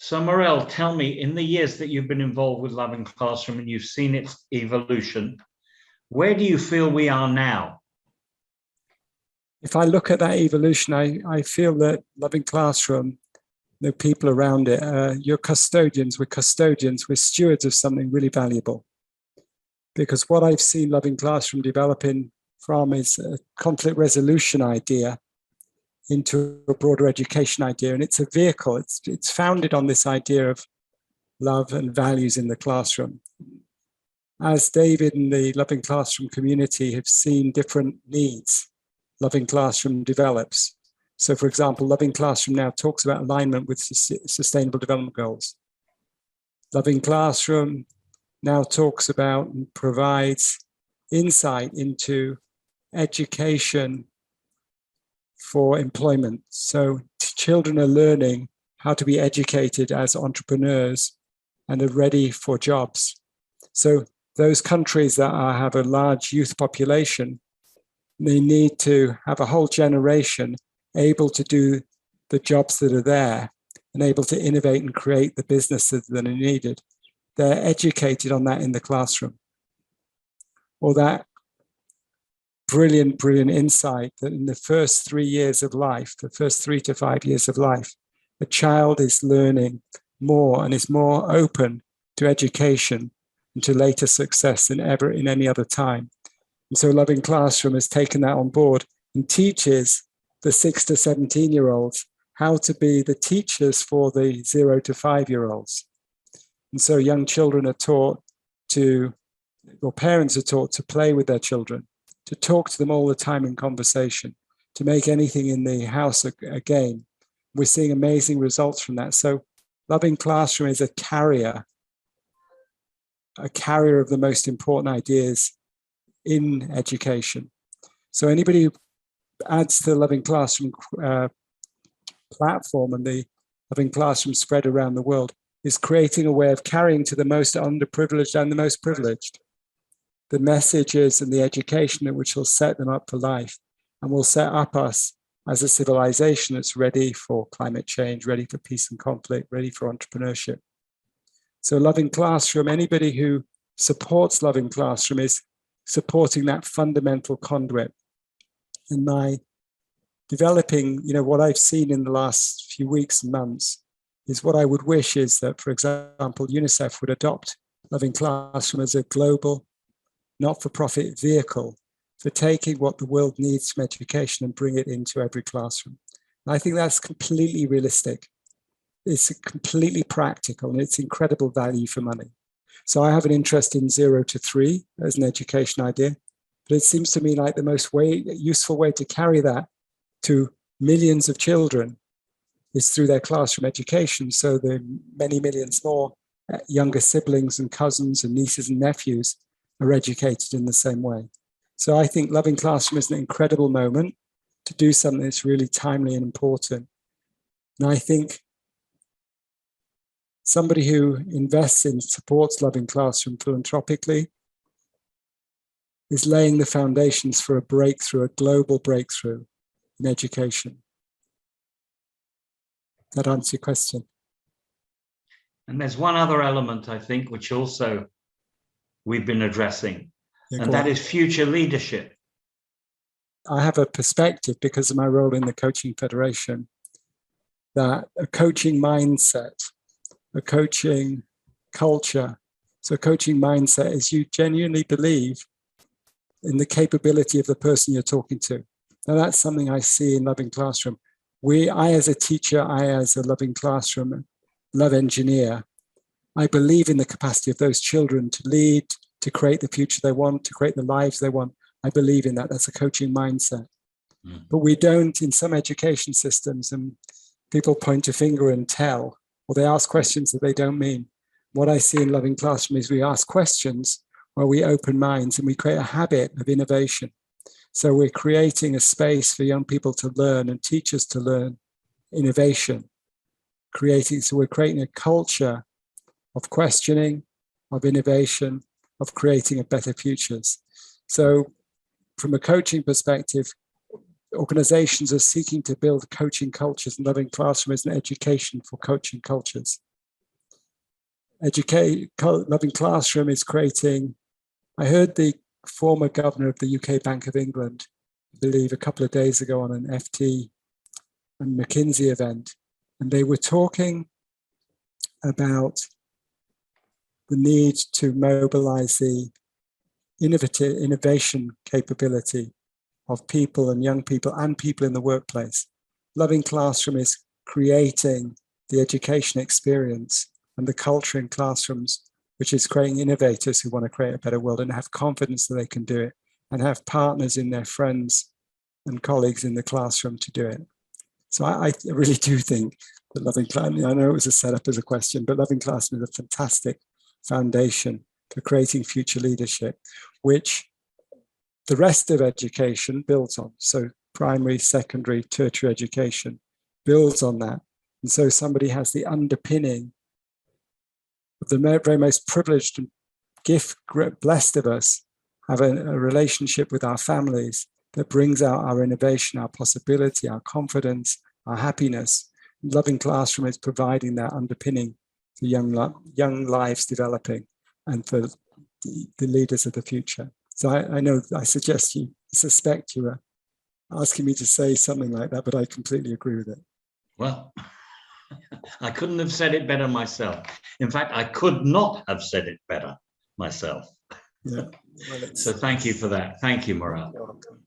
So Morel, tell me, in the years that you've been involved with Loving Classroom and you've seen its evolution, where do you feel we are now? If I look at that evolution, I feel that Loving Classroom, the people around it, you're custodians, we're stewards of something really valuable. Because what I've seen Loving Classroom developing from is a conflict resolution idea into a broader education idea. And it's a vehicle, it's founded on this idea of love and values in the classroom. As David and the Loving Classroom community have seen different needs, Loving Classroom develops. So for example, Loving Classroom now talks about alignment with Sustainable Development Goals. Loving Classroom now talks about and provides insight into education for employment. So children are learning how to be educated as entrepreneurs and are ready for jobs. So those countries that have a large youth population, they need to have a whole generation able to do the jobs that are there and able to innovate and create the businesses that are needed. They're educated on that in the classroom. Or that brilliant insight that in the first 3 years of life, the first 3 to 5 years of life, a child is learning more and is more open to education and to later success than ever in any other time. And so Loving Classroom has taken that on board and teaches the 6 to 17-year-olds how to be the teachers for the 0 to 5-year-olds. And so young children are taught to, or parents are taught to play with their children, to talk to them all the time in conversation, to make anything in the house a game. We're seeing amazing results from that. So Loving Classroom is a carrier of the most important ideas in education. So anybody who adds to the Loving Classroom platform and the Loving Classroom spread around the world is creating a way of carrying to the most underprivileged and the most privileged the messages and the education which will set them up for life and will set up us as a civilization that's ready for climate change, ready for peace and conflict, ready for entrepreneurship. So Loving Classroom, anybody who supports Loving Classroom is supporting that fundamental conduit. And by developing, what I've seen in the last few weeks and months is what I would wish is that, for example, UNICEF would adopt Loving Classroom as a global, not-for-profit vehicle for taking what the world needs from education and bring it into every classroom. And I think that's completely realistic. It's completely practical and it's incredible value for money. So I have an interest in 0 to 3 as an education idea, but it seems to me like the most useful way to carry that to millions of children is through their classroom education. So the many millions more younger siblings and cousins and nieces and nephews are educated in the same way. So I think Loving Classroom is an incredible moment to do something that's really timely and important. And I think somebody who invests in, supports Loving Classroom philanthropically is laying the foundations for a breakthrough, a global breakthrough in education. That answers your question. And there's one other element, I think, which also we've been addressing, and that is future leadership. I have a perspective because of my role in the Coaching Federation that a coaching mindset, a coaching culture, so a coaching mindset is you genuinely believe in the capability of the person you're talking to. Now that's something I see in Loving Classroom. I as a teacher, I as a Loving Classroom, love engineer, I believe in the capacity of those children to lead, to create the future they want, to create the lives they want. I believe in that. That's a coaching mindset. But we don't in some education systems, and people point a finger and tell, or they ask questions that they don't mean. What I see in Loving Classroom is we ask questions where we open minds and we create a habit of innovation. So we're creating a space for young people to learn and teachers to learn innovation. So we're creating a culture of questioning, of innovation, of creating a better futures. So from a coaching perspective, organizations are seeking to build coaching cultures, and Loving Classroom is an education for coaching cultures. Loving Classroom is creating, I heard the former governor of the UK Bank of England, I believe a couple of days ago on an FT and McKinsey event, and they were talking about the need to mobilize the innovation capability of people and young people and people in the workplace. Loving Classroom is creating the education experience and the culture in classrooms, which is creating innovators who want to create a better world and have confidence that they can do it, and have partners in their friends and colleagues in the classroom to do it. So I really do think that Loving Classroom, I know it was a setup as a question, but Loving Classroom is a fantastic foundation for creating future leadership, which the rest of education builds on. So primary, secondary, tertiary education builds on that. And so somebody has the underpinning of the very most privileged and blessed of us have a relationship with our families that brings out our innovation, our possibility, our confidence, our happiness. Loving Classroom is providing that underpinning for young lives developing and for the leaders of the future. So I know, I suspect you are asking me to say something like that, but I completely agree with it. Well, I couldn't have said it better myself. In fact, I could not have said it better myself. Yeah. So thank you for that. Thank you, Morel. You're welcome.